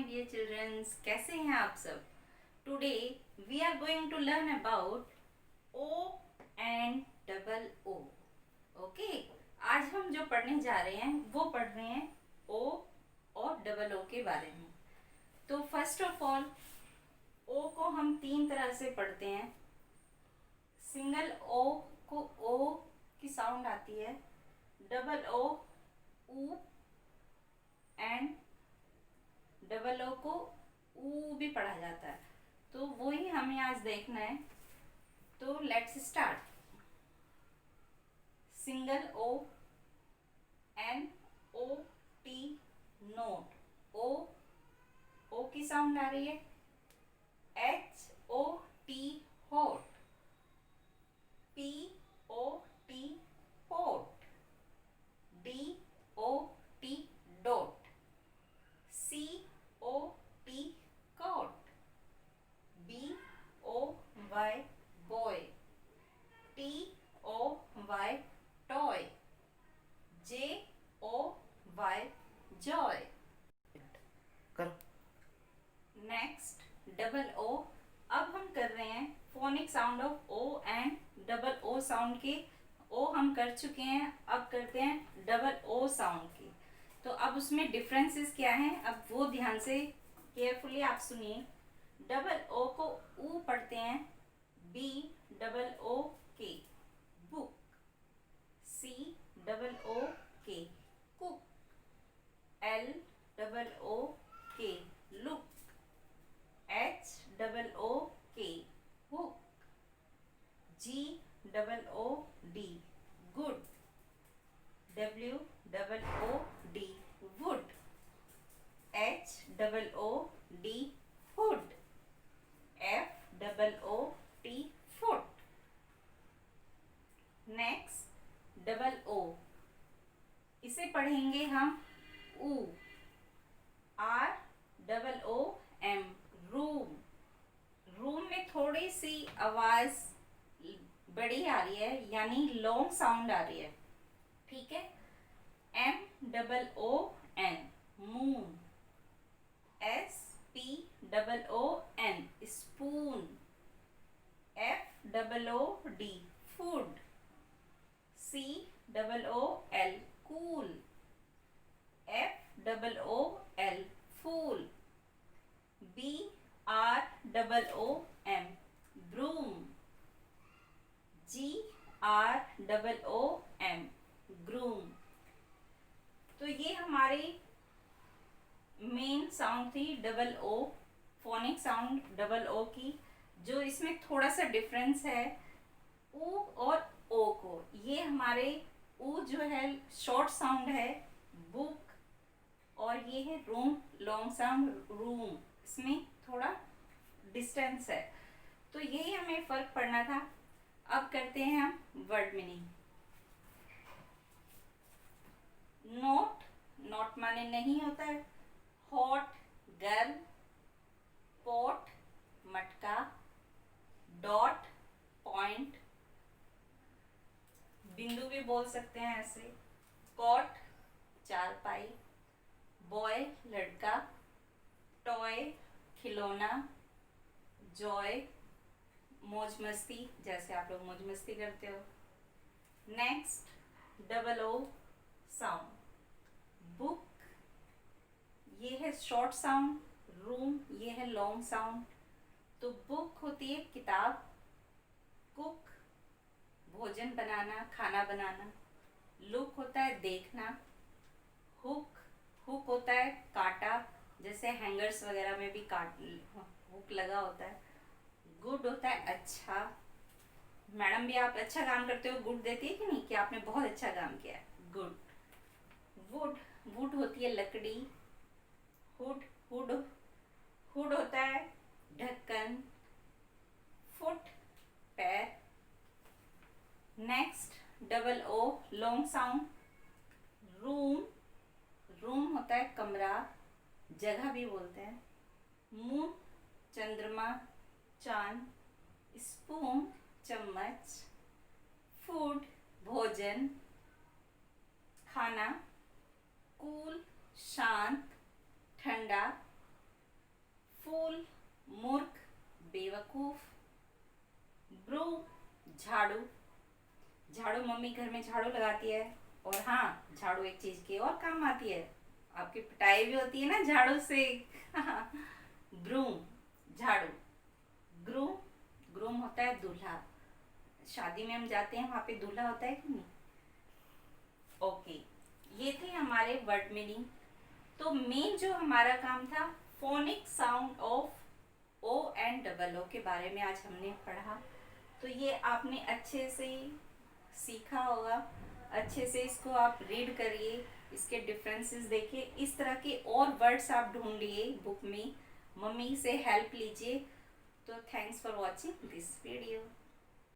My dear children's, कैसे हैं आप सब। Today we are going to learn about O and double O. Okay, आज हम जो पढ़ने जा रहे हैं वो पढ़ रहे हैं ओ और डबल ओ के बारे में। तो फर्स्ट ऑफ ऑल ओ को हम तीन तरह से पढ़ते हैं। सिंगल ओ को ओ की साउंड आती है, डबल ओ ऊ एंड डबल ओ को ऊ भी पढ़ा जाता है। तो वही हमें आज देखना है। तो let's start. Single O, N O T, not. O, O की साउंड आ रही है। H O T, hot. P O T, pot. D O T, dot. C O T, cot. B O Y, boy. T O Y, toy. J O Y, joy. करो। Next double O. अब हम कर रहे हैं phonic sound of O and double O sound के। O हम कर चुके हैं, अब करते हैं डबल ओ साउंड की। तो अब उसमें डिफरेंसेस क्या हैं, अब वो ध्यान से केयरफुली आप सुनिए। डबल ओ को ऊ पढ़ते हैं, बी डबल ओ के, बुक। सी डबल ओ के, कुक। एल डबल ओ के, look. H double O K, hook. G double O D, good. W double O D, wood. H double O D, hood. F double O T, foot. Next double O, इसे पढ़ेंगे हम ऊ, R double O M, room. Room में थोड़ी सी आवाज बड़ी आ रही है, यानी लॉन्ग साउंड आ रही है, ठीक है। M double O N, moon. S P double O N, spoon. F double O D, food. C double O L, cool. F double O L, fool. B R double O M, broom. G R double O M, groom. तो ये हमारी main sound थी double O, phonic sound double O की। जो इसमें थोड़ा सा difference है ऊ और ओ को, ये हमारे ऊ जो है शॉर्ट साउंड है, बुक, और ये है रूम, लॉन्ग साउंड, रूम। इसमें थोड़ा डिस्टेंस है। तो यही हमें फर्क पड़ना था। अब करते हैं हम वर्ड मीनिंग। नोट, नॉट माने नहीं होता है। हॉट, गर्म। पॉट, मटका। डॉट, पॉइंट, बिंदु भी बोल सकते हैं ऐसे। कॉट, चारपाई। बॉय, लड़का। टॉय, खिलौना। जॉय, मौज मस्ती, जैसे आप लोग मौज मस्ती करते हो। Next double O sound, book, ये है शॉर्ट साउंड। रूम, ये है लॉन्ग साउंड। तो बुक होती है किताब। कुक, भोजन बनाना, खाना बनाना। लुक होता है देखना। हुक, हुक होता है कांटा, जैसे हैंगर्स वगैरह में भी काट हुक लगा होता है। गुड होता है अच्छा। मैडम भी आप अच्छा काम करते हो गुड देती है कि नहीं, कि आपने बहुत अच्छा काम किया है, गुड। वुड, वुड होती है लकड़ी। हुड, हुड, हुड होता है ढक्कन। फुट, पैर। Next double O long sound, room, room होता है कमरा, जगह भी बोलते हैं। मून, चंद्रमा, चांद। स्पून, चम्मच। फूड, भोजन, खाना। कूल, शांत, ठंडा। झाड़ू, झाड़ू मम्मी घर में झाड़ू लगाती है। और हाँ, झाड़ू एक चीज की और काम आती है, आपकी पिटाई भी होती है ना झाड़ू से। ब्रूम, झाड़ू। ग्रूम, ग्रूम होता है दूल्हा। शादी में हम जाते हैं, वहां पे दूल्हा होता है कि नहीं। ओके, ये थे हमारे वर्ड मीनिंग। तो मेन जो हमारा काम था, phonic sound of O and double O के बारे में आज हमने पढ़ा। तो ये आपने अच्छे से सीखा होगा। अच्छे से इसको आप रीड करिए, इसके डिफरेंसेस देखिए, इस तरह के और वर्ड्स आप ढूंढिए बुक में, मम्मी से हेल्प लीजिए। तो thanks for watching this video.